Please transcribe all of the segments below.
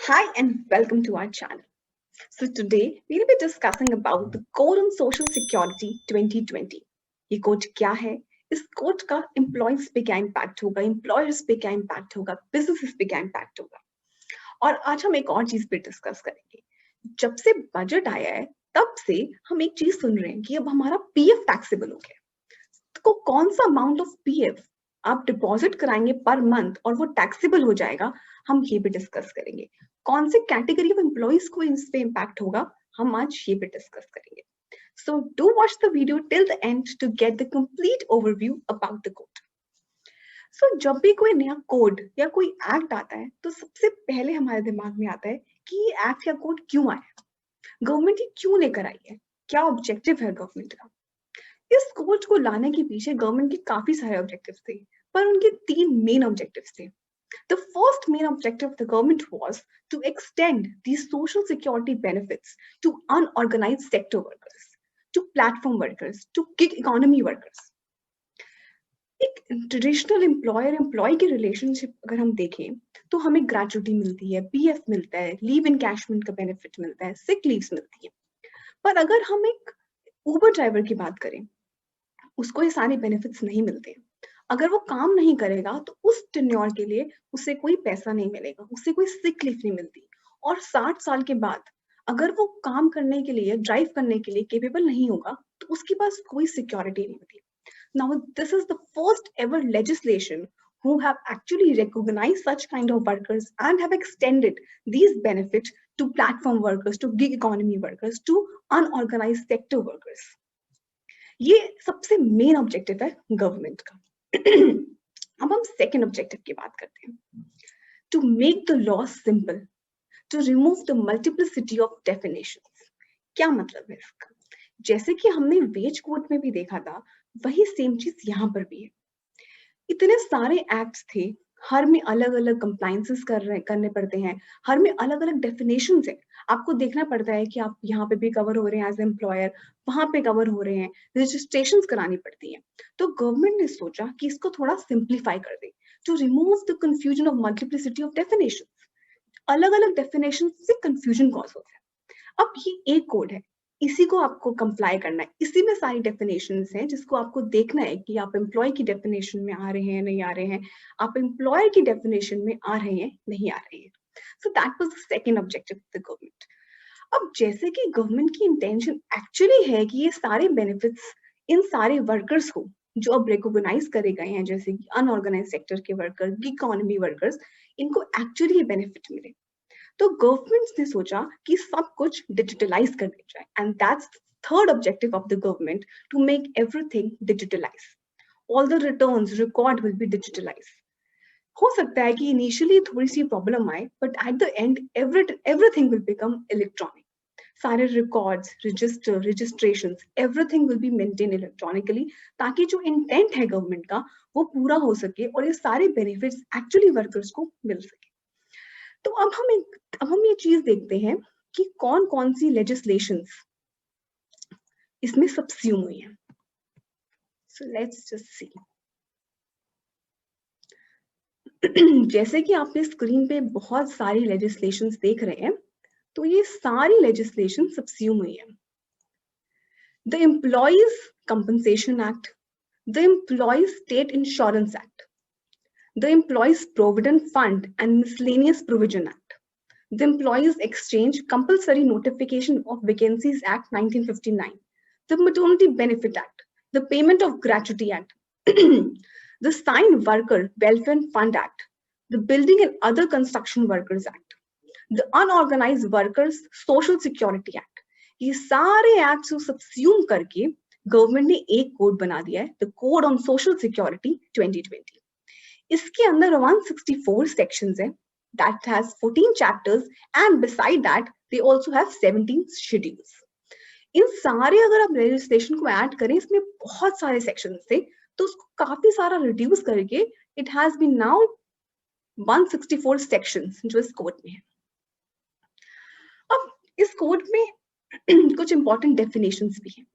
Hi and welcome to our channel. So today we'll be discussing about the Code on Social Security 2020. ये code क्या है? इस code का employees पे क्या इम्पैक्ट होगा, एम्प्लॉयर्स पे क्या इम्पैक्ट होगा, बिजनेसेस पे क्या इम्पैक्ट होगा। और आज हम एक और चीज पे डिस्कस करेंगे। जब से बजट आया है तब से हम एक चीज सुन रहे हैं कि अब हमारा पीएफ टैक्सेबल हो गया। तो कौन सा अमाउंट ऑफ पीएफ आप डिपॉजिट कराएंगे पर मंथ और वो टैक्सेबल हो जाएगा, हम ये भी डिस्कस करेंगे। कौन से कैटेगरी ऑफ एम्प्लॉइज को इस पे इम्पैक्ट होगा, हम आज ये भी डिस्कस करेंगे। So do watch the video till the end to get the complete overview about the code. So जब भी कोई नया कोड या कोई एक्ट आता है तो सबसे पहले हमारे दिमाग में आता है कि ये एक्ट या कोड क्यों आया, गवर्नमेंट ये क्यों लेकर आई है, क्या ऑब्जेक्टिव है गवर्नमेंट का। इस कोड को लाने के पीछे गवर्नमेंट के काफी सारे ऑब्जेक्टिव्स थे, पर उनके तीन मेन ऑब्जेक्टिव्स थे। The first main objective of the government was to extend these social security benefits to unorganized sector workers, to platform workers, to gig economy workers. एक ट्रेडिशनल एम्प्लॉयर एम्प्लॉय की relationship अगर हम देखें तो हमें gratuity मिलती है, पीएफ मिलता है, लीव इनकैशमेंट का बेनिफिट मिलता है, सिक लीव्स मिलती है। पर अगर हम एक उबर ड्राइवर की बात करें, उसको ये सारे बेनिफिट्स नहीं मिलते। अगर वो काम नहीं करेगा तो उस टेन्योर के लिए उसे कोई पैसा नहीं मिलेगा, उसे कोई सिक लीव नहीं मिलती। और 60 साल के बाद अगर वो काम करने के लिए, ड्राइव करने के लिए केपेबल नहीं होगा तो उसके पास कोई सिक्योरिटी नहीं होती। Now, this is the first ever legislation who have actually recognized such kind of workers and have extended these benefits to platform workers, to gig economy workers, to unorganized sector workers. ये सबसे main objective है government का। अब हम second objective की बात करते हैं। To make the law simple, to remove the multiplicity of definitions. क्या मतलब है इसका? जैसे कि हमने वेज कोड में भी देखा था, वही सेम चीज यहाँ पर भी है। इतने सारे एक्ट्स थे, हर में अलग अलग कंप्लायंसेस करने पड़ते हैं, हर में अलग अलग डेफिनेशंस है। आपको देखना पड़ता है कि आप यहाँ पे भी कवर हो रहे हैं एज एम्प्लॉयर, वहां पे कवर हो रहे हैं, रजिस्ट्रेशन करानी पड़ती है। तो गवर्नमेंट ने सोचा कि इसको थोड़ा सिंप्लीफाई कर दे, to remove the confusion of multiplicity of definition. अलग अलग डेफिनेशन से कंफ्यूजन कॉज होता है। अब ये एक कोड है, इसी को आपको कंप्लाई करना है, इसी में सारी डेफिनेशंस हैं जिसको आपको देखना है कि आप एम्प्लॉय की डेफिनेशन में आ रहे हैं, नहीं आ रहे हैं, आप एम्प्लॉयर की डेफिनेशन में आ रहे हैं, नहीं आ रहे हैं। सो that was the second objective of the government. अब जैसे कि गवर्नमेंट की इंटेंशन एक्चुअली है कि ये सारे बेनिफिट्स इन सारे वर्कर्स को जो अब रिकॉग्नाइज करे गए हैं, जैसे कि अनऑर्गेनाइज सेक्टर के वर्कर, गिग इकोनॉमी वर्कर्स, इनको एक्चुअली ये बेनिफिट मिले। तो गवर्नमेंट ने सोचा कि सब कुछ डिजिटलाइज कर दिया जाए, and that's third objective of the government, to make everything digitalize. All the returns record will be digitalize. हो सकता है कि इनिशियली थोड़ी सी प्रॉब्लम आए, but at the end everything will become electronic. सारे records, register, registrations, everything will be maintain electronically, ताकि जो इंटेंट है गवर्नमेंट का वो पूरा हो सके और ये सारे बेनिफिट्स एक्चुअली वर्कर्स को मिल सके। तो अब हम ये चीज देखते हैं कि कौन कौन सी लेजिस्लेशंस इसमें सब्स्यूम हुई है। So let's just see. जैसे कि आपने स्क्रीन पे बहुत सारी लेजिस्लेशंस देख रहे हैं, तो ये सारी लेजिस्लेशन सब्स्यूम हुई है। The employees compensation act, the employees state insurance act, the employees provident fund and miscellaneous provision act, the Employees Exchange Compulsory Notification of Vacancies Act 1959, the Maternity Benefit Act, the Payment of Gratuity Act, the Signed Worker Welfare Fund Act, the Building and Other Construction Workers Act, the Unorganized Workers Social Security Act. ये सारे acts को subsume करके government ने एक code बना दिया है, the code on social security 2020। इसके अंदर 164 सेक्शंस है, that has 14 chapters, and beside that they also have 17 schedules. इन सारे अगर आप लेजिस्लेशन को ऐड करें, इसमें बहुत सारे सेक्शंस थे, तो उसको काफी सारा रिड्यूस करके it has been now 164 sections जो इस कोड में है। अब इस कोड में कुछ इंपॉर्टेंट डेफिनेशंस भी हैं।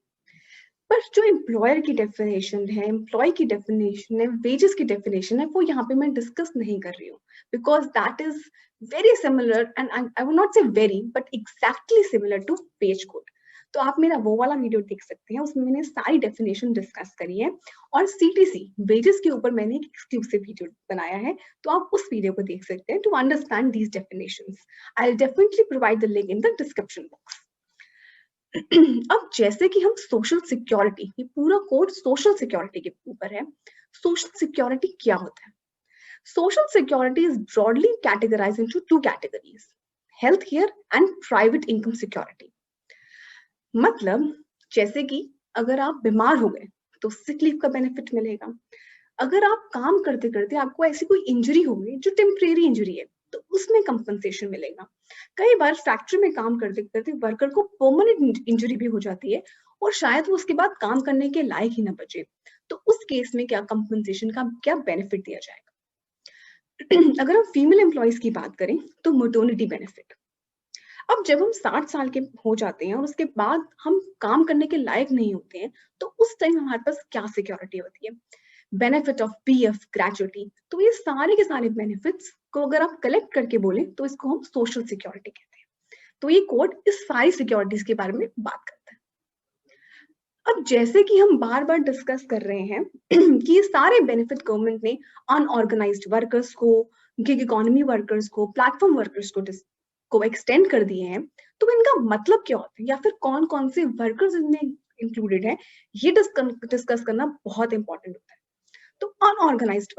पर जो एम्प्लॉयर की डेफिनेशन है, एम्प्लॉय की डेफिनेशन है, वेजेस की डेफिनेशन है, वो यहाँ पे मैं डिस्कस नहीं कर रही हूँ, because that is very similar and I would not say very but exactly similar to wage code. तो आप मेरा वो वाला वीडियो देख सकते हैं, उसमें मैंने सारी डेफिनेशन डिस्कस करी है, और सीटीसी वेजेस के ऊपर मैंने एक एक्सक्लूसिव वीडियो बनाया है, तो आप उस वीडियो को देख सकते हैं to understand these definitions. I will definitely provide the link in the description box. अब जैसे कि हम सोशल सिक्योरिटी, ये पूरा कोड सोशल सिक्योरिटी के ऊपर है। सोशल सिक्योरिटी क्या होता है? Social security is broadly categorised into two categories, health care and private income security. मतलब जैसे कि अगर आप बीमार हो गए तो सिक लीव का बेनिफिट मिलेगा। अगर आप काम करते करते आपको ऐसी कोई इंजरी हो गई जो टेम्परेरी इंजरी है, तो उसमें कंपनसेशन मिलेगा। कई बार फैक्ट्री में काम करते करते वर्कर को परमानेंट इंजरी भी हो जाती है और शायद वो उसके बाद काम करने के लायक ही ना बचे, तो उस केस में क्या कंपनसेशन का क्या बेनिफिट दिया जाएगा? अगर हम फीमेल एम्प्लॉयज की बात करें तो मैटरनिटी बेनिफिट। अब जब हम 60 साल के हो जाते हैं और उसके बाद हम काम करने के लायक नहीं होते हैं, तो उस टाइम हमारे पास क्या सिक्योरिटी होती है? Benefit of PF, gratuity. तो ये सारे के सारे बेनिफिट्स को अगर आप कलेक्ट करके बोले तो इसको हम सोशल सिक्योरिटी कहते हैं। तो ये कोड इस सारी सिक्योरिटीज के बारे में बात करता है। अब जैसे कि हम बार बार डिस्कस कर रहे हैं कि ये सारे बेनिफिट गवर्नमेंट ने अनऑर्गेनाइज्ड वर्कर्स को, गिग इकोनॉमी वर्कर्स को, प्लेटफॉर्म वर्कर्स को एक्सटेंड कर दिए हैं, तो इनका मतलब क्या होता है या फिर कौन कौन से वर्कर्स इनमें इंक्लूडेड है, ये डिस्कस करना बहुत इंपॉर्टेंट होता है। तो अनऑर्गेनाइज्ड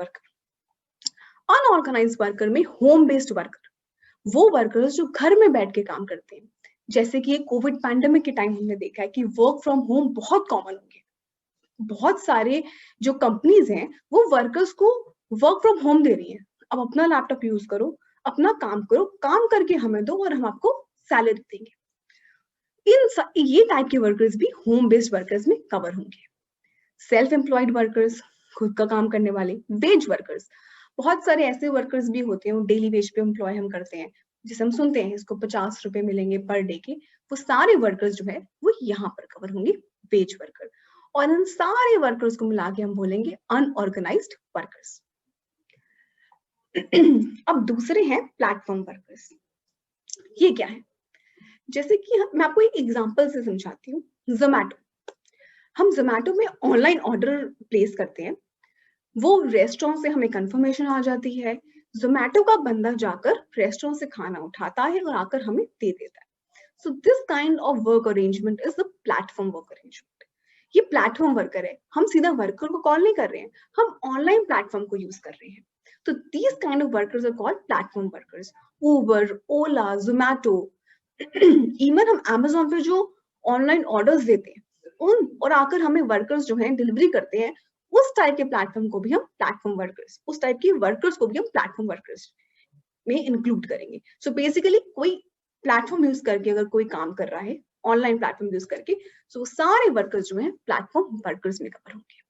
वर्कर में होम बेस्ड वर्कर, वो वर्कर्स जो घर में बैठ के काम करते हैं। जैसे कि ये कोविड पैंडेमिक के टाइम हमने देखा है कि वर्क फ्रॉम होम बहुत कॉमन हो गया। बहुत सारे जो कंपनीज हैं वो वर्कर्स को वर्क फ्रॉम होम दे रही हैं। अब अपना लैपटॉप यूज करो, अपना काम करो, काम करके हमें दो और हम आपको सैलरी देंगे। ये टाइप के वर्कर्स भी होम बेस्ड वर्कर्स में कवर होंगे। सेल्फ एम्प्लॉयड वर्कर्स, खुद का काम करने वाले। वेज वर्कर्स, बहुत सारे ऐसे वर्कर्स भी होते हैं, डेली वेज पे एम्प्लॉय हम करते हैं, जिसे हम सुनते हैं इसको 50 रुपए मिलेंगे पर डे के। वो सारे वर्कर्स जो है वो यहाँ पर कवर होंगे, वेज वर्कर। और इन सारे वर्कर्स को मिला के हम बोलेंगे अनऑर्गेनाइज्ड वर्कर्स। अब दूसरे हैं प्लेटफॉर्म वर्कर्स। ये क्या है? जैसे कि मैं आपको एक एग्जांपल से समझाती हूँ। जोमैटो, हम जोमैटो में ऑनलाइन ऑर्डर प्लेस करते हैं, वो रेस्टोरेंट से हमें कंफर्मेशन आ जाती है, जोमैटो का बंदा जाकर रेस्टोरेंट से खाना उठाता है और आकर हमें दे देता है। So this kind of work arrangement is the platform work arrangement. ये प्लेटफॉर्म वर्कर है, हम सीधा वर्कर को कॉल नहीं कर रहे हैं, हम ऑनलाइन प्लेटफॉर्म को यूज कर रहे हैं। तो these kind of workers are called platform workers. Uber, Ola, Zomato, even हम Amazon पे जो ऑनलाइन ऑर्डर्स देते हैं उन और आकर हमें वर्कर्स जो हैं डिलीवरी करते हैं, उस टाइप के प्लेटफॉर्म को भी हम प्लेटफॉर्म वर्कर्स, उस टाइप के वर्कर्स को भी हम प्लेटफॉर्म वर्कर्स में इंक्लूड करेंगे। सो बेसिकली कोई प्लेटफॉर्म यूज करके अगर कोई काम कर रहा है ऑनलाइन प्लेटफॉर्म यूज करके, सो सारे वर्कर्स जो हैं प्लेटफॉर्म वर्कर्स में कवर होंगे।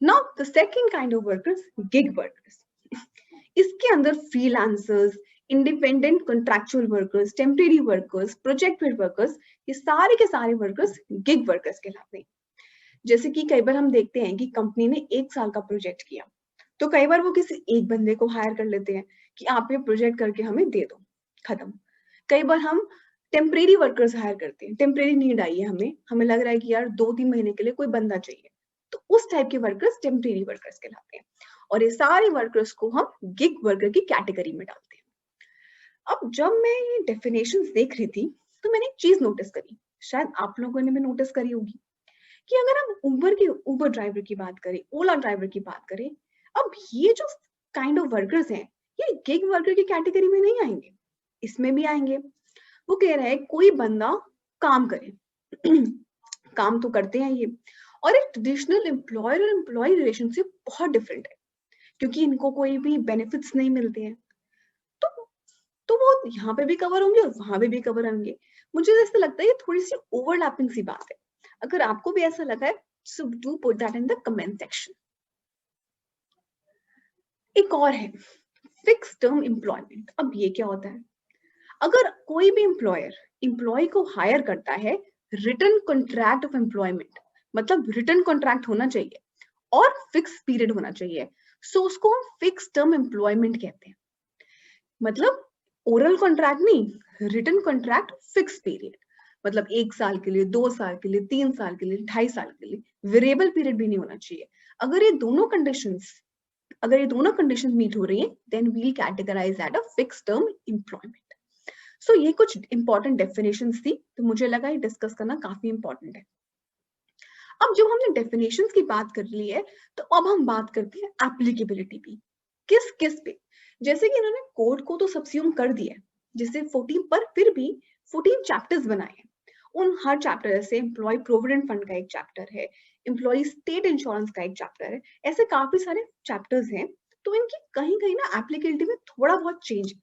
Now the second kind of workers, gig workers. इसके अंदर freelancers, independent contractual workers, temporary workers, project based workers, ये सारे के सारे वर्कर्स गिग वर्कर्स कहलाते हैं। जैसे कि कई बार हम देखते हैं कि कंपनी ने 1 साल का प्रोजेक्ट किया, तो कई बार वो किसी एक बंदे को हायर कर लेते हैं कि आप ये प्रोजेक्ट करके हमें दे दो, खत्म। कई बार हम टेम्परेरी वर्कर्स हायर करते हैं, टेम्परेरी नीड आई है, हमें लग रहा है कि यार 2-3 महीने के लिए कोई बंदा चाहिए, तो उस टाइप के वर्कर्स टेम्परेरी वर्कर्स कहलाते हैं। और ये सारे वर्कर्स को हम गिग वर्कर की कैटेगरी में डालते हैं। अब जब मैं ये डेफिनेशंस देख रही थी तो मैंने एक चीज नोटिस करी, शायद आप लोगों ने भी नोटिस करी होगी, कि अगर हम उबर ड्राइवर की बात करें, ओला ड्राइवर की बात करें, अब ये जो काइंड ऑफ वर्कर्स हैं, ये गिग वर्कर की कैटेगरी में नहीं आएंगे, इसमें भी आएंगे। वो कह रहा है कोई बंदा काम करे काम तो करते हैं ये, और एक ट्रेडिशनल एम्प्लॉयर और एम्प्लॉय रिलेशनशिप बहुत डिफरेंट है, क्योंकि इनको कोई भी बेनिफिट्स नहीं मिलते हैं। तो तो वो यहाँ पे भी कवर होंगे और वहां पे भी कवर होंगे। मुझे ऐसा लगता है ये थोड़ी सी ओवरलैपिंग सी बात है। अगर आपको भी ऐसा लगा है, so do put that in the comment section. एक और है फिक्स टर्म एम्प्लॉयमेंट। अब ये क्या होता है? अगर कोई भी एम्प्लॉयर एम्प्लॉय को हायर करता है रिटन कॉन्ट्रैक्ट ऑफ एम्प्लॉयमेंट, मतलब रिटन कॉन्ट्रैक्ट होना चाहिए और फिक्स पीरियड होना चाहिए, सो उसको हम फिक्स टर्म एम्प्लॉयमेंट कहते हैं। मतलब ओरल कॉन्ट्रैक्ट नहीं, रिटन कॉन्ट्रैक्ट फिक्स पीरियड, मतलब 1 साल के लिए, 2 साल के लिए, 3 साल के लिए, 2.5 साल के लिए, वेरिएबल पीरियड भी नहीं होना चाहिए। अगर ये दोनों कंडीशन मीट हो रही है, then we'll categorize at a fix term employment. So ये कुछ इंपॉर्टेंट डेफिनेशंस थी, तो मुझे लगा ये डिस्कस करना काफी इंपॉर्टेंट है। अब जब हमने डेफिनेशंस की बात कर ली है, तो अब हम बात करते हैं एप्लीकेबिलिटी की। किस किस पे? जैसे कि इन्होंने कोड को तो सब्स्यूम कर दिया है, जैसे 14, पर फिर भी 14 चैप्टर्स बनाए हैं। उन हर चैप्टर, जैसे एम्प्लॉय प्रोविडेंट फंड का एक चैप्टर है, एम्प्लॉय स्टेट इंश्योरेंस का एक चैप्टर है, ऐसे काफी सारे चैप्टर्स हैं, तो इनकी कहीं कहीं ना एप्लीकेबिलिटी में थोड़ा बहुत चेंज है।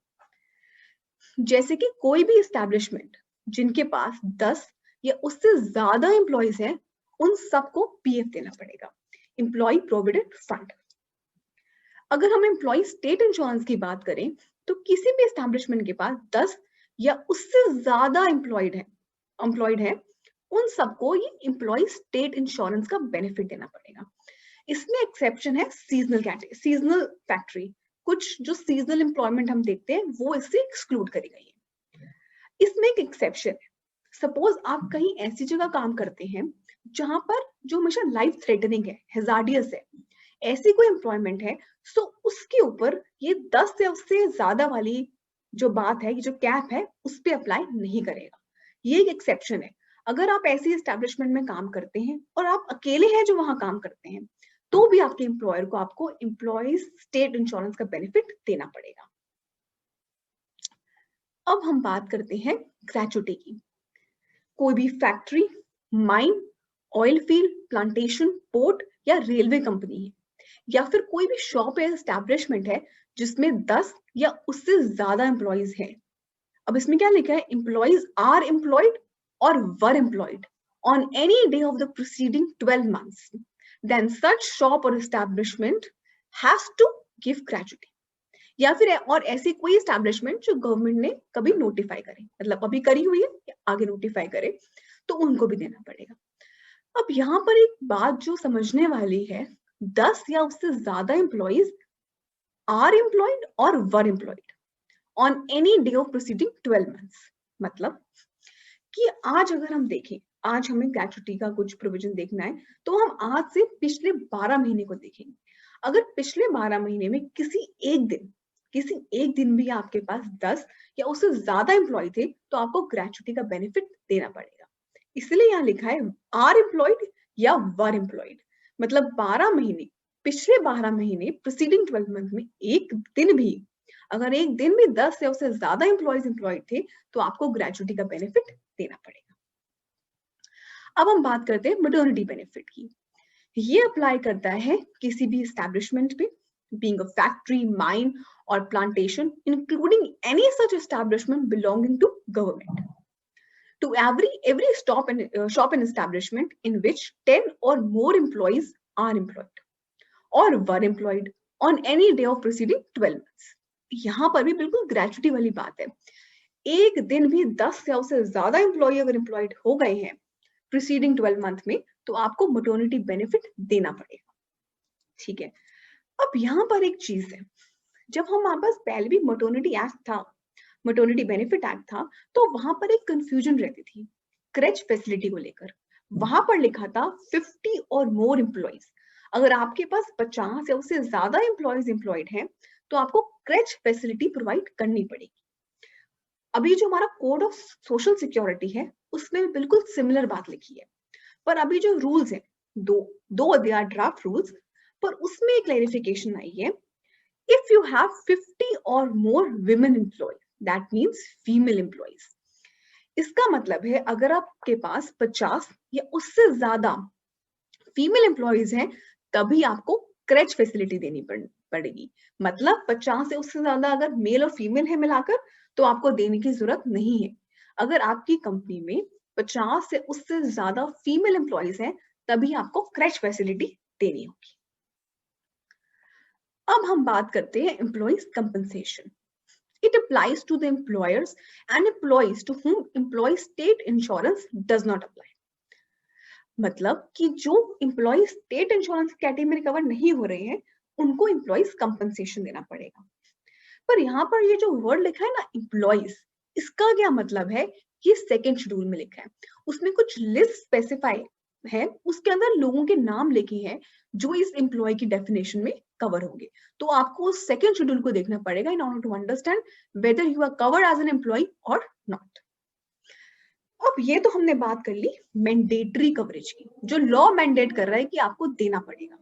जैसे कि कोई भी एस्टैब्लिशमेंट जिनके पास 10 या उससे ज्यादा एम्प्लॉयज हैं, उन सबको पीएफ देना पड़ेगा, एम्प्लॉय प्रोविडेंट फंड। अगर हम एम्प्लॉय स्टेट इंश्योरेंस की बात करें, तो किसी भी एस्टैब्लिशमेंट के पास 10 या उससे ज्यादा एम्प्लॉयड है, उन सबको ये एम्प्लॉय स्टेट इंश्योरेंस का बेनिफिट देना पड़ेगा। इसमें एक्सेप्शन है सीजनल फैक्ट्री, कुछ जो सीजनल एम्प्लॉयमेंट हम देखते हैं वो इससे एक्सक्लूड करी गई है। इसमें एक एक्सेप्शन है, सपोज आप कहीं ऐसी जगह काम करते हैं जहां पर जो हमेशा लाइफ थ्रेटनिंग है, हैजार्डियस है, ऐसी कोई एम्प्लॉयमेंट है, सो उसके ऊपर ये 10 से उससे ज्यादा वाली जो बात है, जो कैप है, उस पर अप्लाई नहीं करेगा। ये एक एक्सेप्शन है। अगर आप ऐसी एस्टैब्लिशमेंट में काम करते हैं और आप अकेले हैं जो वहां काम करते हैं, तो भी आपके एम्प्लॉयर को आपको एम्प्लॉयज स्टेट इंश्योरेंस का बेनिफिट देना पड़ेगा। अब हम बात करते हैं ग्रेच्युटी की। कोई भी factory, mine, oil field, plantation, port या रेलवे कंपनी है, या फिर कोई भी शॉप या एस्टैब्लिशमेंट है जिसमें 10 या उससे ज्यादा एम्प्लॉयज हैं। अब इसमें क्या लिखा है? एम्प्लॉयज आर एम्प्लॉयड और वर employed on any day of the preceding 12 months, then such shop or establishment has to give gratuity। या फिर और ऐसी कोई एस्टैब्लिशमेंट जो गवर्नमेंट ने कभी नोटिफाई करे, मतलब अभी करी हुई है या आगे नोटिफाई करे, तो उनको भी देना पड़ेगा। अब यहाँ पर एक बात जो समझने वाली है, 10 या उससे ज्यादा एम्प्लॉयज आर एम्प्लॉयड और वर employed on any day of preceding 12 months। मतलब कि आज अगर हम देखें, आज हमें ग्रेच्युटी का कुछ प्रोविजन देखना है, तो हम आज से पिछले 12 महीने को देखेंगे। अगर पिछले 12 महीने में किसी एक दिन भी आपके पास 10 या उससे ज्यादा एम्प्लॉय थे, तो आपको ग्रेच्युटी का बेनिफिट देना पड़ेगा। इसलिए यहाँ लिखा है आर एम्प्लॉयड या वर एम्प्लॉयड, मतलब 12 महीने, पिछले 12 महीने प्रीसीडिंग 12 मंथ में एक दिन भी, अगर एक दिन भी 10 या उससे ज्यादा एम्प्लॉयड थे, तो आपको ग्रेच्युटी का बेनिफिट देना पड़ेगा। अब हम बात करते हैं मैटरनिटी बेनिफिट की। ये अप्लाई करता है किसी भी एस्टैब्लिशमेंट पे, बीइंग अ फैक्ट्री, माइन और plantation, including any such establishment belonging to government, to every shop and establishment in which 10 or more employees are employed or were employed on any day of preceding 12 months। यहाँ पर भी बिल्कुल gratuity वाली बात है। एक दिन भी 10 या उससे ज्यादा एम्प्लॉय अगर एम्प्लॉयड हो गए हैं प्रीसीडिंग 12 मंथ में, तो आपको मैटरनिटी बेनिफिट देना पड़ेगा। ठीक है। अब यहाँ पर एक चीज है, जब हमारे पास पहले भी मैटरनिटी एक्ट था, मैटरनिटी बेनिफिट एक्ट था, तो वहां पर एक कंफ्यूजन रहती थी क्रेच फैसिलिटी को लेकर। वहां पर लिखा था 50 और मोर एम्प्लॉयज। अगर आपके पास 50 या उससे ज्यादा एम्प्लॉयज एम्प्लॉयड हैं, तो आपको क्रेच फैसिलिटी प्रोवाइड करनी पड़ेगी। अभी जो हमारा कोड ऑफ सोशल सिक्योरिटी है, उसमें बिल्कुल सिमिलर बात लिखी है, पर अभी जो रूल्स है, दो दे आर ड्राफ्ट रूल्स, पर उसमें एक क्लैरिफिकेशन आई है। If you have 50 or more women employees, that means female employees। इसका मतलब है अगर आपके पास 50 या उससे ज्यादा फीमेल एम्प्लॉयज हैं, तभी आपको क्रेच फैसिलिटी देनी पड़ेगी। मतलब 50 से उससे ज्यादा अगर मेल और फीमेल है मिलाकर, तो आपको देने की जरूरत नहीं है। अगर आपकी कंपनी में 50 से उससे ज्यादा फीमेल एम्प्लॉयज हैं, तभी आपको क्रेच फैसिलिटी देनी होगी। अब हम बात करते हैं employees compensation. It applies to the employers and employees to whom employee state insurance does not apply. मतलब कि जो एम्प्लॉय स्टेट इंश्योरेंस कैटेगरी में कवर नहीं हो रहे हैं उनको एम्प्लॉइज कंपनसेशन देना पड़ेगा। पर यहाँ पर ये जो वर्ड लिखा है ना एम्प्लॉइज, इसका क्या मतलब है? ये सेकेंड शेड्यूल में लिखा है, उसमें कुछ लिस्ट स्पेसिफाई है, उसके अंदर लोगों के नाम लिखे हैं जो इस एम्प्लॉय की डेफिनेशन में कवर होंगे। तो आपको सेकेंड शेड्यूल को देखना पड़ेगा in order to understand whether you are covered as an employ और नॉट। अब ये तो हमने बात कर ली मैंडेटरी कवरेज की, जो लॉ मैंडेट कर रहा है कि आपको देना पड़ेगा।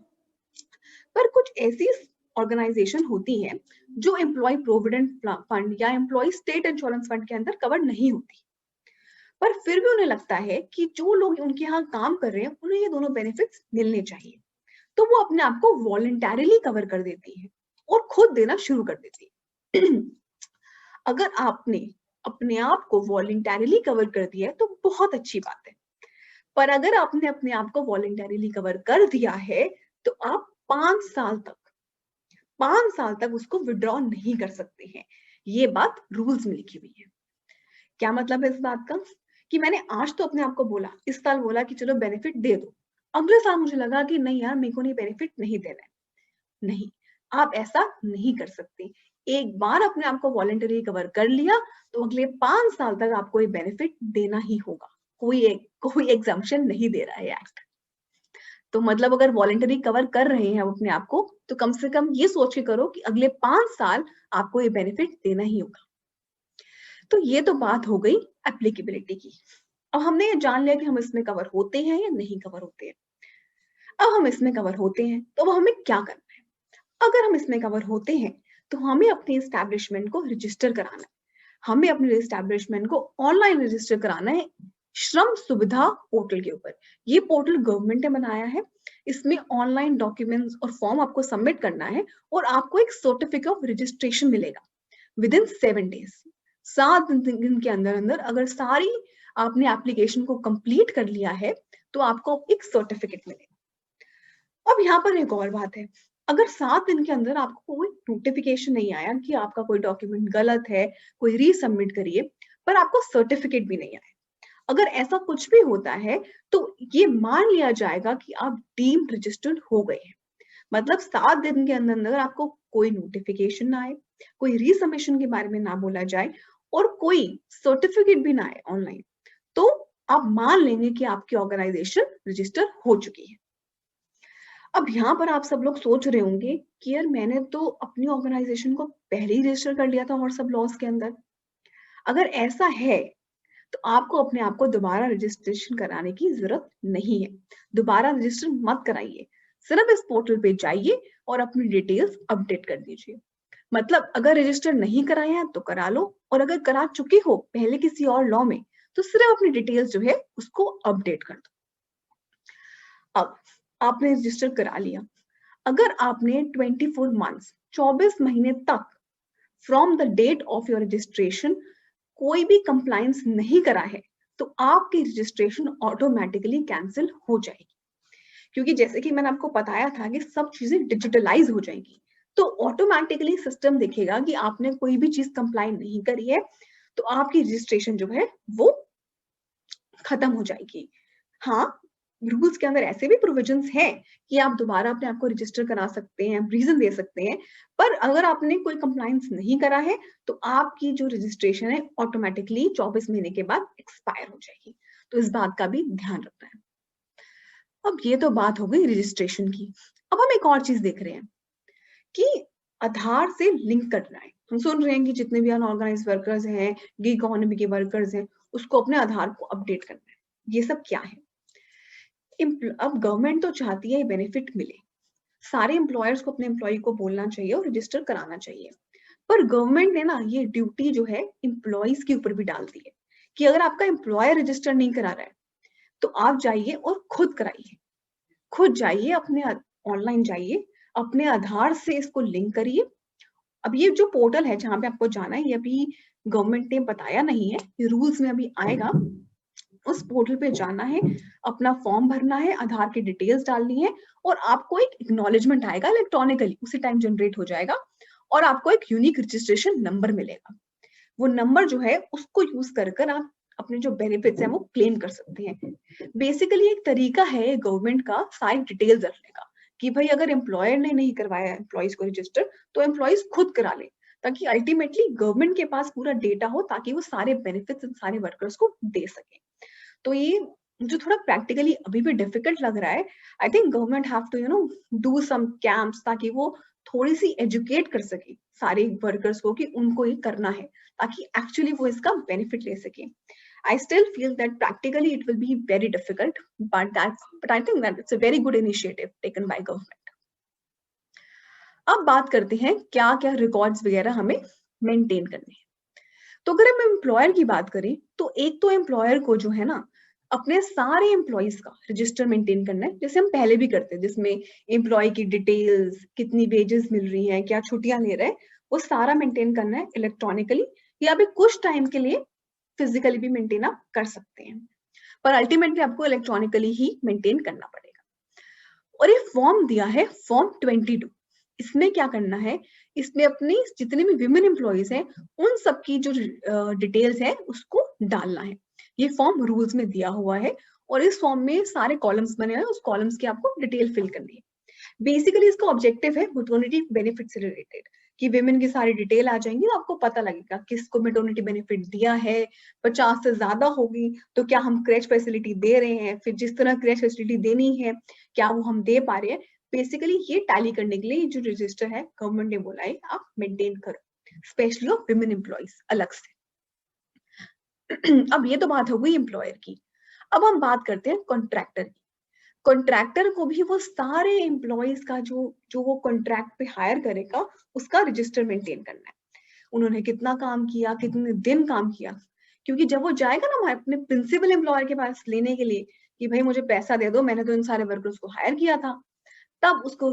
पर कुछ ऐसी ऑर्गेनाइजेशन होती हैं जो एम्प्लॉय प्रोविडेंट फंड या एम्प्लॉय स्टेट इंश्योरेंस फंड के अंदर कवर नहीं होती, पर फिर भी उन्हें लगता है कि जो लोग उनके यहाँ काम कर रहे हैं उन्हें ये दोनों बेनिफिट्स मिलने चाहिए, तो वो अपने आप को वॉलंटरीली कवर कर देती है और खुद देना शुरू कर देती है। अगर आपने अपने आप को वॉलंटरीली कवर कर दिया है तो बहुत अच्छी बात है, पर अगर आपने अपने आप को वॉलंटरीली कवर कर दिया है तो आप 5 साल तक उसको विड्रॉ नहीं कर सकते हैं। ये बात रूल्स में लिखी हुई है। क्या मतलब है इस बात का? कि मैंने आज तो अपने आप को बोला, इस साल बोला कि चलो बेनिफिट दे दो, अगले साल मुझे लगा कि नहीं यार मेरे को नहीं बेनिफिट नहीं देना है। नहीं, आप ऐसा नहीं कर सकते। एक बार अपने आप को वॉलंटरी कवर कर लिया तो अगले 5 साल तक आपको ये बेनिफिट देना ही होगा। कोई एग्जम्पशन नहीं दे रहा है एक्ट। तो मतलब अगर वॉलंटरी कवर कर रहे हैं अपने आप को तो कम से कम ये सोच के करो कि अगले 5 साल आपको ये बेनिफिट देना ही होगा। तो ये तो बात हो गई एप्लीकेबिलिटी की। अब हमने ये जान लिया कि हम इसमें कवर होते हैं या नहीं कवर होते हैं। अब हम इसमें कवर होते हैं तो अब हमें क्या करना है? अगर हम इसमें कवर होते हैं तो हमें अपने एस्टैब्लिशमेंट को रजिस्टर कराना है। हमें अपने एस्टैब्लिशमेंट को ऑनलाइन रजिस्टर कराना है श्रम सुविधा पोर्टल के ऊपर। ये पोर्टल गवर्नमेंट ने बनाया है। इसमें ऑनलाइन डॉक्यूमेंट्स और फॉर्म आपको सबमिट करना है और आपको एक सर्टिफिकेट ऑफ रजिस्ट्रेशन मिलेगा विद इन 7 डेज। 7 दिन के अंदर अंदर अगर सारी आपने एप्लीकेशन को कंप्लीट कर लिया है तो आपको एक सर्टिफिकेट मिलेगा। अब यहाँ पर एक और बात है, अगर 7 दिन के अंदर आपको कोई नोटिफिकेशन नहीं आया कि आपका कोई डॉक्यूमेंट गलत है, कोई रीसबमिट करिए, पर आपको सर्टिफिकेट भी नहीं आया, अगर ऐसा कुछ भी होता है तो ये मान लिया जाएगा कि आप डीम्ड रजिस्टर्ड हो गए हैं। मतलब 7 दिन के अंदर अंदर आपको कोई नोटिफिकेशन ना आए, कोई रीसबमिशन के बारे में ना बोला जाए और कोई सर्टिफिकेट भी ना आए ऑनलाइन, तो आप मान लेंगे कि आपकी ऑर्गेनाइजेशन रजिस्टर हो चुकी है। अब यहाँ पर आप सब लोग सोच रहे होंगे कि यार मैंने तो अपनी ऑर्गेनाइजेशन को पहले ही रजिस्टर कर लिया था और सब लॉज के अंदर। अगर ऐसा है तो आपको अपने आप को दोबारा रजिस्ट्रेशन कराने की जरूरत नहीं है। दोबारा रजिस्टर मत कराइए, सिर्फ इस पोर्टल पे जाइए और अपनी डिटेल्स अपडेट कर दीजिए। मतलब अगर रजिस्टर नहीं कराया है तो करा लो, और अगर करा चुके हो पहले किसी और लॉ में तो सिर्फ अपनी डिटेल्स जो है उसको अपडेट कर दो। अब आपने रजिस्टर करा लिया, अगर आपने 24 मंथ्स 24 महीने तक from the date of your registration कोई भी कंप्लायंस नहीं करा है तो आपकी रजिस्ट्रेशन ऑटोमेटिकली कैंसिल हो जाएगी। क्योंकि जैसे कि मैंने आपको बताया था कि सब चीजें डिजिटलाइज हो जाएंगी, तो ऑटोमेटिकली सिस्टम देखेगा कि आपने कोई भी चीज कंप्लाई नहीं करी है तो आपकी रजिस्ट्रेशन जो है वो खत्म हो जाएगी। हाँ, रूल्स के अंदर ऐसे भी प्रोविजंस हैं कि आप दोबारा अपने आप को रजिस्टर करा सकते हैं, रीजन दे सकते हैं, पर अगर आपने कोई कंप्लायंस नहीं करा है तो आपकी जो रजिस्ट्रेशन है ऑटोमेटिकली 24 महीने के बाद एक्सपायर हो जाएगी। तो इस बात का भी ध्यान रखना है। अब ये तो बात हो गई रजिस्ट्रेशन की। अब हम एक और चीज देख रहे हैं कि आधार से लिंक करना है। हम सुन रहे हैं कि जितने भी अनऑर्गेनाइज वर्कर्स हैं, गिग इकोनॉमी के वर्कर्स हैं, उसको अपने आधार को अपडेट करना है। ये सब क्या है? अब गवर्नमेंट तो चाहती है बेनिफिट मिले, सारे एम्प्लॉयर्स को अपने एम्प्लॉय को बोलना चाहिए और रजिस्टर कराना चाहिए, पर गवर्नमेंट ने ना ये ड्यूटी जो है एम्प्लॉयज के ऊपर भी डाल दी है कि अगर आपका एम्प्लॉयर रजिस्टर नहीं करा रहा है तो आप जाइए और खुद कराइए। खुद जाइए, अपने ऑनलाइन जाइए, अपने आधार से इसको लिंक करिए। अब ये जो पोर्टल है जहां पे आपको जाना है, ये अभी गवर्नमेंट ने बताया नहीं है, ये रूल्स में अभी आएगा। उस पोर्टल पे जाना है, अपना फॉर्म भरना है, आधार की डिटेल्स डालनी है और आपको एक एक्नॉलेजमेंट आएगा इलेक्ट्रॉनिकली, उसी टाइम जनरेट हो जाएगा और आपको एक यूनिक रजिस्ट्रेशन नंबर मिलेगा। वो नंबर जो है उसको यूज कर आप अपने जो बेनिफिट्स हैं वो क्लेम कर सकते हैं। बेसिकली एक तरीका है गवर्नमेंट का सारी डिटेल्स रखने का कि भाई अगर एम्प्लॉयर ने नहीं करवाया एम्प्लॉइज को रजिस्टर तो एम्प्लॉइज खुद करा ले, ताकि अल्टीमेटली गवर्नमेंट के पास पूरा डेटा हो ताकि वो सारे बेनिफिट्स सारे वर्कर्स को दे सके। तो ये जो थोड़ा प्रैक्टिकली अभी भी डिफिकल्ट लग रहा है, I think government have to do some camps ताकि वो थोड़ी सी एजुकेट कर सके सारे वर्कर्स को कि उनको ये करना है, ताकि एक्चुअली वो इसका बेनिफिट ले सके। I still feel that practically it will be very difficult, but I think that it's a very good initiative taken by government. अब बात करते हैं क्या क्या रिकॉर्ड्स वगैरह हमें मेंटेन करने हैं। तो अगर हम एम्प्लॉयर की बात करें तो एक तो एम्प्लॉयर को जो है ना अपने सारे एम्प्लॉइज का रजिस्टर मेंटेन करना है, जैसे हम पहले भी करते हैं, जिसमें एम्प्लॉय की डिटेल्स, कितनी वेजेस मिल रही हैं, क्या छुट्टियां ले रहे हैं, वो सारा मेंटेन करना है इलेक्ट्रॉनिकली, या भी कुछ टाइम के लिए फिजिकली भी मेंटेन आप कर सकते हैं, पर अल्टीमेटली आपको इलेक्ट्रॉनिकली ही मेंटेन करना पड़ेगा। और ये फॉर्म दिया है फॉर्म 22, इसमें क्या करना है, इसमें अपनी जितने भी विमेन एम्प्लॉइज हैं उन सबकी जो डिटेल्स है उसको डालना है। ये फॉर्म रूल्स में दिया हुआ है और इस फॉर्म में सारे कॉलम्स बने हैं, उस कॉलम्स की आपको डिटेल फिल करनी है। बेसिकली इसका ऑब्जेक्टिव है मैटरनिटी बेनिफिट से रिलेटेड, कि विमेन की सारी डिटेल आ जाएंगी तो आपको पता लगेगा किसको मैटरनिटी बेनिफिट दिया है, 50 से ज्यादा होगी तो क्या हम क्रैच फैसिलिटी दे रहे हैं, फिर जिस तरह क्रैच फैसिलिटी देनी है क्या वो हम दे पा रहे हैं। बेसिकली ये टैली करने के लिए जो रजिस्टर है गवर्नमेंट ने बोला है आप मेंटेन करो, स्पेशली ऑफ विमेन एम्प्लॉइज अलग से। अब ये तो बात हो गई एम्प्लॉयर की। अब हम बात करते हैं कॉन्ट्रैक्टर की। कॉन्ट्रैक्टर को भी वो सारे एम्प्लॉइज का जो वो कॉन्ट्रैक्ट पे हायर करेगा उसका रजिस्टर मेंटेन करना है, उन्होंने कितना काम किया, कितने दिन काम किया, क्योंकि जब वो जाएगा ना अपने प्रिंसिपल एम्प्लॉयर के पास लेने के लिए कि भाई मुझे पैसा दे दो, मैंने तो इन सारे वर्कर्स को हायर किया था, तब उसको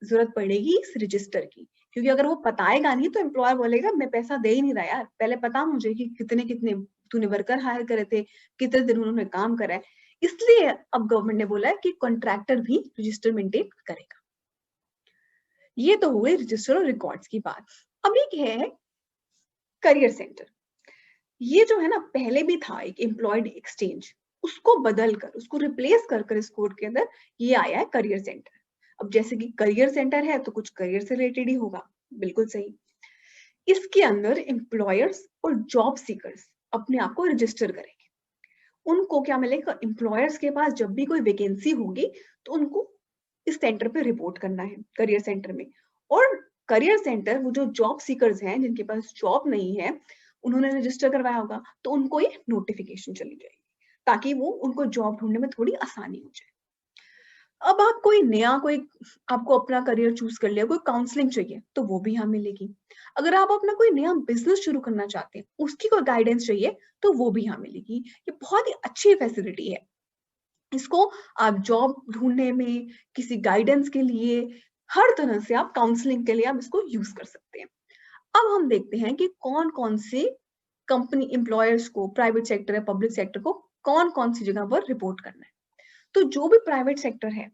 जरूरत पड़ेगी इस रजिस्टर की। क्योंकि अगर वो बताएगा नहीं तो एम्प्लॉयर बोलेगा मैं पैसा दे ही नहीं रहा यार, पहले पता मुझे कि कितने कितने तूने वर्कर हायर करे थे, कितने दिन उन्होंने काम करा है। इसलिए अब गवर्नमेंट ने बोला है कि कॉन्ट्रैक्टर भी रजिस्टर मेंटेन करेगा। ये तो हुए रजिस्टर और रिकॉर्ड्स की बात। अब एक है करियर सेंटर। ये जो है ना पहले भी था एक एम्प्लॉयड एक्सचेंज, उसको बदलकर उसको रिप्लेस कर इस कोड के अंदर ये आया है करियर सेंटर। अब जैसे कि करियर सेंटर है तो कुछ करियर से रिलेटेड ही होगा, बिल्कुल सही। इसके अंदर एम्प्लॉयर्स और जॉब सीकर्स अपने आप को रजिस्टर करेंगे। उनको क्या मिलेगा, एम्प्लॉयर्स के पास जब भी कोई वैकेंसी होगी तो उनको इस सेंटर पे रिपोर्ट करना है करियर सेंटर में। और करियर सेंटर वो जो जॉब सीकर्स हैं जिनके पास जॉब नहीं है, उन्होंने रजिस्टर करवाया होगा तो उनको ये नोटिफिकेशन चली जाएगी ताकि वो उनको जॉब ढूंढने में थोड़ी आसानी हो जाए। अब आप कोई आपको अपना करियर चूज कर लिया, कोई काउंसलिंग चाहिए तो वो भी यहाँ मिलेगी। अगर आप अपना कोई नया बिजनेस शुरू करना चाहते हैं उसकी कोई गाइडेंस चाहिए तो वो भी यहाँ मिलेगी। ये बहुत ही अच्छी फैसिलिटी है, इसको आप जॉब ढूंढने में, किसी गाइडेंस के लिए, हर तरह से आप काउंसलिंग के लिए आप इसको यूज कर सकते हैं। अब हम देखते हैं कि कौन कौन से कंपनी एम्प्लॉयर्स को, प्राइवेट सेक्टर है पब्लिक सेक्टर को, कौन कौन सी जगह पर रिपोर्ट करना है। तो जो भी प्राइवेट सेक्टर है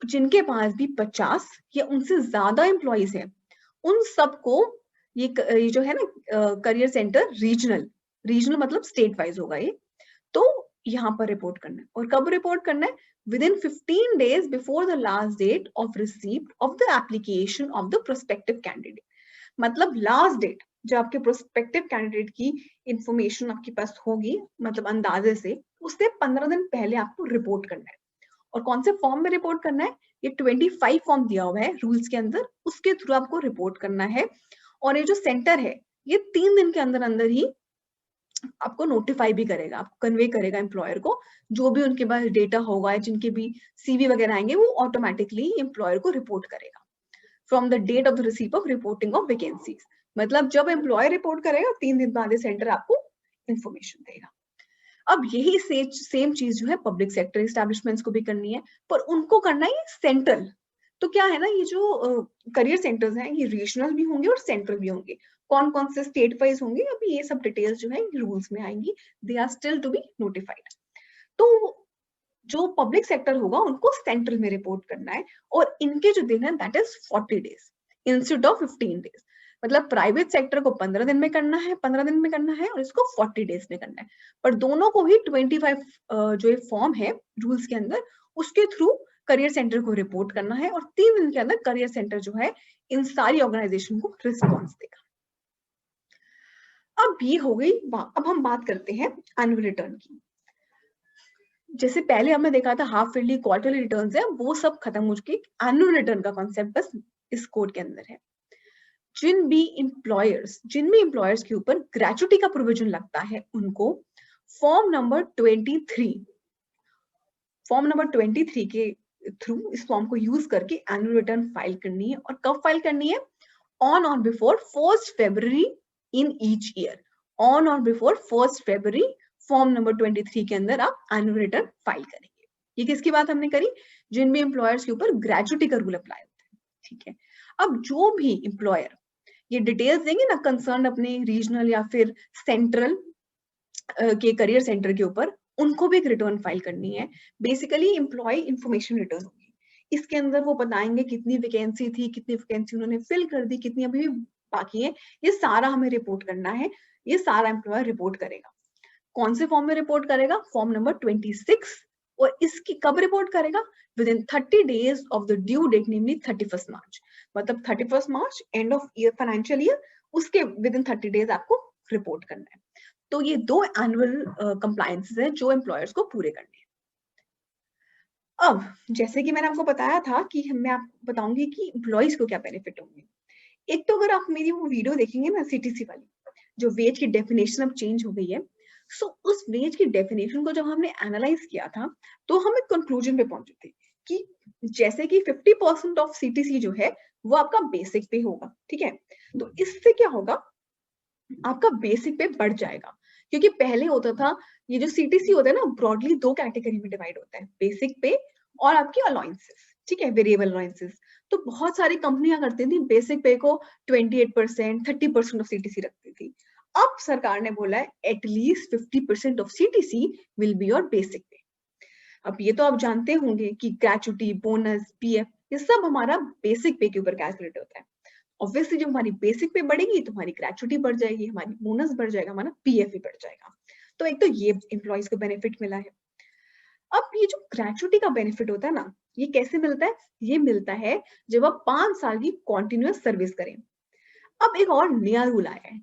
जिनके पास भी 50 या उनसे ज्यादा एम्प्लॉइज हैं उन सबको ये जो है ना करियर सेंटर रीजनल मतलब स्टेट वाइज होगा ये, तो यहाँ पर रिपोर्ट करना है। और कब रिपोर्ट करना है, within 15 days before the last date of receipt of the application of the prospective candidate. मतलब लास्ट डेट जब आपके प्रोस्पेक्टिव कैंडिडेट की इंफॉर्मेशन आपके पास होगी, मतलब अंदाजे से, उससे 15 दिन पहले आपको रिपोर्ट करना है। और कौन से फॉर्म में रिपोर्ट करना है, ये 25 फॉर्म दिया हुआ है रूल्स के अंदर, उसके थ्रू आपको रिपोर्ट करना है। और ये जो सेंटर है ये 3 दिन के अंदर अंदर ही आपको नोटिफाई भी करेगा, आपको कन्वे करेगा एम्प्लॉयर को, जो भी उनके पास डेटा होगा, जिनके भी सीवी वगैरह आएंगे वो ऑटोमेटिकली एम्प्लॉयर को रिपोर्ट करेगा from the date of the receipt of reporting of vacancies. मतलब जब एम्प्लॉयर रिपोर्ट करेगा 3 दिन बाद सेंटर आपको इंफॉर्मेशन देगा। अब यही सेम चीज जो है पब्लिक सेक्टर एस्टैब्लिशमेंट्स को भी करनी है, पर उनको करना है सेंट्रल। तो क्या है ना, ये जो करियर सेंटर्स हैं ये रीजनल भी होंगे और सेंट्रल भी होंगे। कौन कौन से स्टेट वाइज होंगे अभी ये सब डिटेल्स जो है रूल्स में आएंगी, they are still to be notified. तो जो पब्लिक सेक्टर होगा उनको सेंट्रल में रिपोर्ट करना है और इनके जो दिन है that is 40 days। Instead of 15 days. मतलब प्राइवेट सेक्टर को 15 दिन में करना है, 15 दिन में करना है, और इसको 40 डेज में करना है। पर दोनों को ही 25 जो ये फॉर्म है रूल्स के अंदर, उसके थ्रू करियर सेंटर को रिपोर्ट करना है, और 3 दिन के अंदर करियर सेंटर जो है इन सारी ऑर्गेनाइजेशन को रिस्पॉन्स देगा। अब ये हो गई अब हम बात करते हैं एनुअल रिटर्न की। जैसे पहले हमने देखा था हाफ ईयरली, क्वार्टरली रिटर्न्स है, वो सब खत्म हो चुकी। एनुअल रिटर्न का कॉन्सेप्ट बस इस कोड के अंदर है। जिन भी एम्प्लॉयर्स के ऊपर ग्रेचुटी का प्रोविजन लगता है, उनको फॉर्म नंबर 23 के थ्रू इस फॉर्म को यूज करके एनुअल रिटर्न फाइल करनी है। और कब फाइल करनी है? ऑन और before 1 February in each year. On और बिफोर 1 February फॉर्म नंबर 23 के अंदर आप एनुअल रिटर्न फाइल करेंगे। ये किसकी बात हमने करी? जिन भी एम्प्लॉयर्स के ऊपर ग्रेचुटी का रूल अप्लाई होता है। ठीक है, अब जो भी एम्प्लॉयर ये डिटेल्स देंगे ना कंसर्न अपने रीजनल या फिर सेंट्रल के करियर सेंटर के ऊपर, उनको भी एक रिटर्न फाइल करनी है। बेसिकली एम्प्लॉय इंफॉर्मेशन रिटर्न होगी। इसके अंदर वो बताएंगे कितनी वैकेंसी थी, कितनी वैकेंसी उन्होंने फिल कर दी, कितनी अभी भी बाकी है, ये सारा हमें रिपोर्ट करना है। ये सारा एम्प्लॉयर रिपोर्ट करेगा। कौन से फॉर्म में रिपोर्ट करेगा? Form number 26। और इसकी कब रिपोर्ट करेगा? Within 30 days of the due date, namely 31 March. मतलब 31 March end of year, financial year, उसके विद इन 30 डेज आपको रिपोर्ट करना है। तो ये 2 एनुअल कंप्लायंसेस है जो एम्प्लॉयर्स को पूरे करने हैं। अब जैसे कि मैंने आपको बताया था कि मैं आपको बताऊंगी कि एम्प्लॉयज को क्या बेनिफिट होंगे। एक तो अगर आप मेरी वो वीडियो देखेंगे ना सीटीसी वाली, जो वेज की डेफिनेशन अब चेंज हो गई है, सो उस वेज की डेफिनेशन को जब हमने एनालाइज किया था, तो हम एक कंक्लूजन पे पहुंचे थे कि जैसे कि 50% ऑफ सीटीसी जो है वो आपका बेसिक पे होगा। ठीक है, तो इससे क्या होगा? आपका बेसिक पे बढ़ जाएगा। क्योंकि पहले होता था, ये जो सीटीसी होता है ना, ब्रॉडली 2 कैटेगरी में डिवाइड होता है, बेसिक पे और आपकी अलाउंसेस। ठीक है, वेरिएबल अलाउंसेस। तो बहुत सारी कंपनियां करती थी बेसिक पे को 28%, 30% ऑफ सीटीसी रखती थी। अब सरकार ने बोला है at least 50% of CTC will be your basic पे। अब ये तो आप जानते होंगे कि ग्रेचुटी, बोनस, पीएफ, ये सब हमारा बेसिक पे के ऊपर कैलकुलेट होता है। ऑब्वियसली जब हमारी बेसिक पे बढ़ेगी तो हमारी ग्रेचुटी बढ़ जाएगी, हमारी बोनस बढ़ जाएगा, हमारा पीएफ भी बढ़ जाएगा। तो एक तो ये एम्प्लॉयज को बेनिफिट मिला है। अब ये जो ग्रेचुटी का बेनिफिट होता है ना, ये कैसे मिलता है? ये मिलता है जब आप 5 साल की कॉन्टिन्यूअस सर्विस करें। अब एक और नया रूल आया है,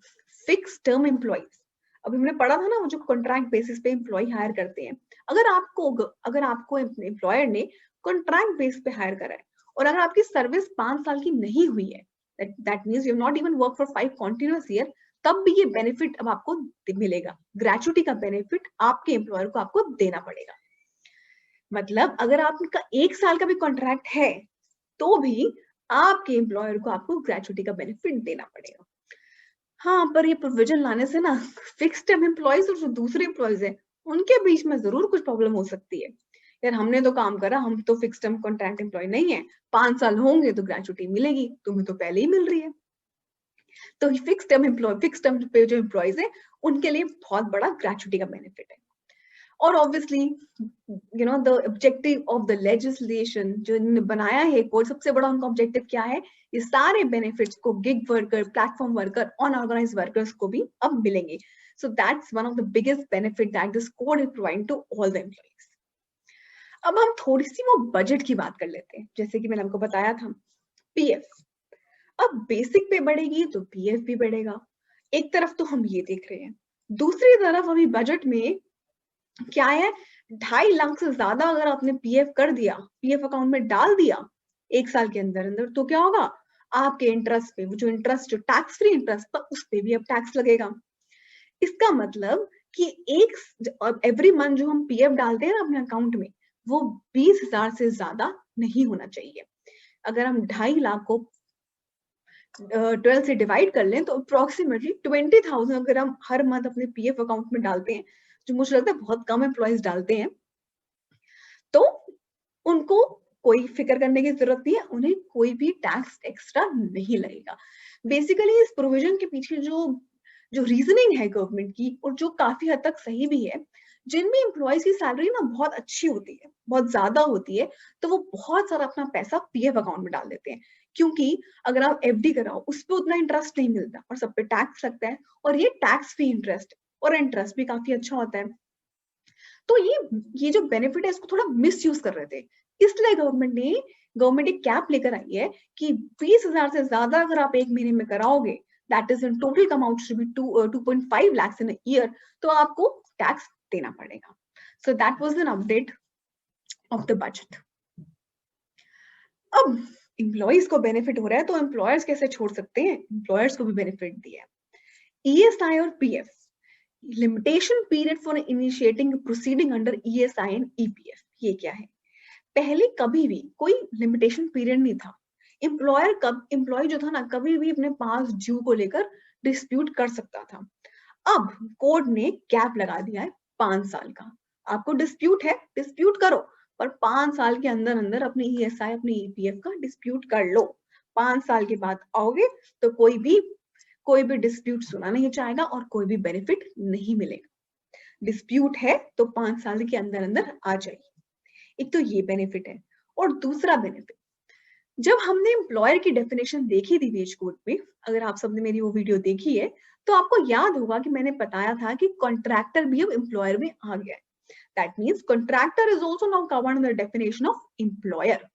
फिक्स टर्म एम्प्लॉयज। अभी हमने पढ़ा था ना, वो जो कॉन्ट्रैक्ट बेसिस पे एम्प्लॉय हायर करते हैं। अगर आपको एम्प्लॉयर ने कॉन्ट्रैक्ट बेस पे हायर करा है, और अगर आपकी सर्विस 5 साल की नहीं हुई है, that means you have not even worked for 5 continuous year, तब भी ये बेनिफिट अब आपको मिलेगा। ग्रेचुटी का बेनिफिट आपके एम्प्लॉयर को आपको देना पड़ेगा। मतलब अगर आपका 1 साल का भी कॉन्ट्रैक्ट है, तो भी आपके एम्प्लॉयर को आपको ग्रेचुटी का बेनिफिट देना पड़ेगा। हाँ, पर ये प्रोविजन लाने से ना फिक्स टर्म एम्प्लॉयज और जो दूसरे एम्प्लॉयज है, उनके बीच में जरूर कुछ प्रॉब्लम हो सकती है। यार हमने तो काम करा, हम तो फिक्स टर्म कॉन्ट्रैक्ट एम्प्लॉय नहीं है, 5 साल होंगे तो ग्रेचुटी मिलेगी, तुम्हें तो पहले ही मिल रही है। तो फिक्स टर्म पे जो एम्प्लॉयज है, उनके लिए बहुत बड़ा ग्रेचुटी का बेनिफिट है। और obviously the objective of the legislation जो इन्होंने बनाया है कोड, सबसे बड़ा उनका ऑब्जेक्टिव क्या है? ये सारे बेनिफिट्स को gig worker, platform worker, unorganised workers को भी अब मिलेंगे। So that's one of the biggest benefit that this code is providing to all the employees. अब हम थोड़ी सी वो बजट की बात कर लेते हैं। जैसे कि मैंने आपको बताया था पीएफ, अब बेसिक पे बढ़ेगी तो पीएफ भी बढ़ेगा। एक तरफ तो हम ये देख रहे हैं, दूसरी तरफ अभी बजट में क्या है, 2.5 लाख से ज्यादा अगर आपने पीएफ कर दिया, पीएफ अकाउंट में डाल दिया 1 साल के अंदर अंदर, तो क्या होगा? आपके इंटरेस्ट पे, जो टैक्स फ्री इंटरेस्ट था, उस पे भी अब टैक्स लगेगा। इसका मतलब कि एवरी मंथ जो हम पीएफ डालते हैं ना अपने अकाउंट में, वो 20,000 से ज्यादा नहीं होना चाहिए। अगर हम 2.5 लाख को 12 से डिवाइड कर लें तो अप्रोक्सीमेटली 20,000 अगर हम हर मंथ अपने पीएफ अकाउंट में डालते हैं, जो मुझे लगता है बहुत कम एम्प्लॉइज डालते हैं, तो उनको कोई फिक्र करने की जरूरत नहीं है, उन्हें कोई भी टैक्स एक्स्ट्रा नहीं लगेगा। बेसिकली इस प्रोविजन के पीछे जो जो रीजनिंग है गवर्नमेंट की, और जो काफी हद तक सही भी है, जिनमें एम्प्लॉयज की सैलरी ना बहुत अच्छी होती है, बहुत ज्यादा होती है, तो वो बहुत सारा अपना पैसा पीएफ अकाउंट में डाल देते हैं। क्योंकि अगर आप एफडी कराओ उस पर उतना इंटरेस्ट नहीं मिलता और सब पे टैक्स लगता है, और ये टैक्स फ्री इंटरेस्ट और इंटरेस्ट भी काफी अच्छा होता है। तो ये जो बेनिफिट है इसको थोड़ा मिस यूज कर रहे थे, इसलिए गवर्नमेंट एक कैप लेकर आई है कि 20,000 से ज्यादा अगर आप एक महीने में कराओगे, that is in total amount should be 2.5 lakhs in year, तो आपको टैक्स देना पड़ेगा। सो that was an update of the budget. अब एम्प्लॉइज को बेनिफिट हो रहा है तो एम्प्लॉयर्स कैसे छोड़ सकते हैं, एम्प्लॉयर्स को भी बेनिफिट दिया है। ईएसआई और PF, limitation period for initiating proceeding under ESI and EPF, ये क्या है? पहले कभी भी कोई लिमिटेशन पीरियड नहीं था। एम्प्लॉय जो था ना, कभी भी अपने पास ड्यू को लेकर डिस्प्यूट कर सकता था। अब कोर्ट ने कैप लगा दिया है 5 साल का। आपको डिस्प्यूट है, डिस्प्यूट करो, पर 5 साल के अंदर अंदर अपने ईएसआई अपने ईपीएफ का डिस्प्यूट कर लो। 5 साल के बाद आओगे तो कोई भी डिस्प्यूट सुना नहीं जाएगा और कोई भी बेनिफिट नहीं मिलेगा। डिस्प्यूट है तो 5 साल के अंदर अंदर आ जाएगी। एक तो ये बेनिफिट है। और दूसरा बेनिफिट, जब हमने एम्प्लॉयर की डेफिनेशन देखी थी वेज कोड में, अगर आप सबने मेरी वो वीडियो देखी है तो आपको याद होगा कि मैंने बताया था कि कॉन्ट्रैक्टर भी अब एम्प्लॉयर में आ गया है। That means contractor is also now covered in the definition of employer.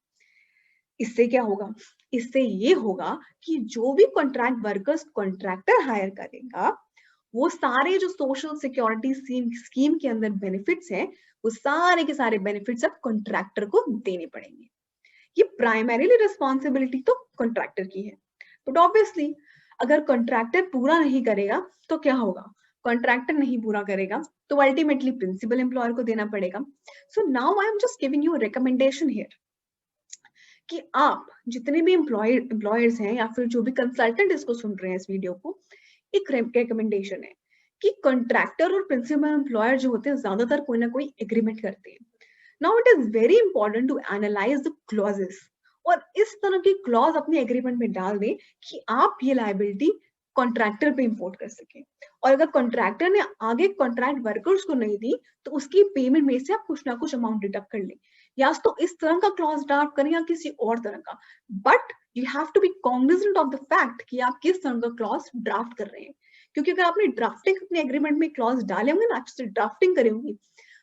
इससे क्या होगा? इससे ये होगा कि जो भी कॉन्ट्रैक्ट वर्कर्स कॉन्ट्रैक्टर हायर करेगा, वो सारे जो सोशल सिक्योरिटी स्कीम के अंदर बेनिफिट्स हैं, वो सारे के सारे बेनिफिट्स अब कॉन्ट्रैक्टर को देने पड़ेंगे। ये प्राइमरीली रिस्पॉन्सिबिलिटी तो कॉन्ट्रैक्टर की है, बट ऑब्वियसली अगर कॉन्ट्रैक्टर पूरा नहीं करेगा तो क्या होगा? कॉन्ट्रैक्टर नहीं पूरा करेगा तो अल्टीमेटली प्रिंसिपल एम्प्लॉयर को देना पड़ेगा। So now I am just giving you recommendation here कि आप जितने भी एम्प्लॉयर्स हैं या फिर जो भी कंसल्टेंट इसको सुन रहे हैं इस वीडियो को, एक रिकमेंडेशन है कि कॉन्ट्रैक्टर और प्रिंसिपल एम्प्लॉयर जो होते हैं ज्यादातर कोई ना कोई एग्रीमेंट करते हैं। Now it is very important to analyse the clauses, और इस तरह की क्लॉज अपने एग्रीमेंट में डाल दें कि आप ये लायबिलिटी कॉन्ट्रैक्टर पे इंपोर्ट कर सके। और अगर कॉन्ट्रैक्टर ने आगे कॉन्ट्रैक्ट वर्कर्स को नहीं दी तो उसकी पेमेंट में से आप कुछ ना कुछ अमाउंट डिडक्ट कर लें, या तो इस तरह का क्लॉज ड्राफ्ट करें या किसी और तरह का, but you have to be cognizant of the fact कि आप किस तरह का क्लॉज ड्राफ्ट कर रहे हैं। क्योंकि अगर आपने ड्राफ्टिंग अपने एग्रीमेंट में क्लॉज डाले होंगे ना, अच्छे से ड्राफ्टिंग करे होंगे,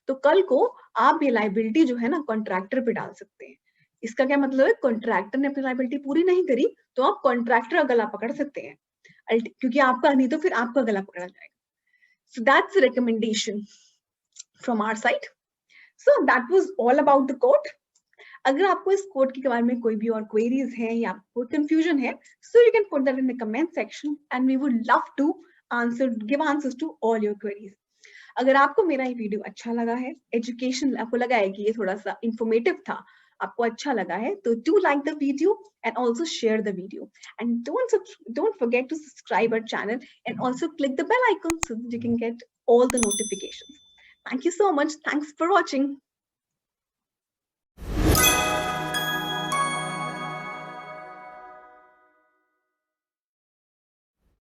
तो कल को आप ये लायबिलिटी जो है ना कॉन्ट्रैक्टर पे डाल सकते हैं। इसका क्या मतलब है? कॉन्ट्रैक्टर ने अपनी लायबिलिटी पूरी नहीं करी तो आप कॉन्ट्रैक्टर का गला पकड़ सकते हैं, क्योंकि आपका नहीं तो फिर आपका गला पकड़ा जाएगा। So that's recommendation from our side. So that was all about the code. अगर आपको इस कोड के बारे में कोई भी और क्वेरीज है या कोई कंफ्यूजन है, so you can put that in the comment section and we would love to give answers to all your queries. अगर आपको मेरा ये वीडियो अच्छा लगा है, एजुकेशन आपको लगा है कि ये थोड़ा सा इंफॉर्मेटिव था, आपको अच्छा लगा है, तो do like the video and also share the video and don't forget to subscribe our channel and also click the bell icon so that you can get all the notifications. Thank you so much. Thanks for watching.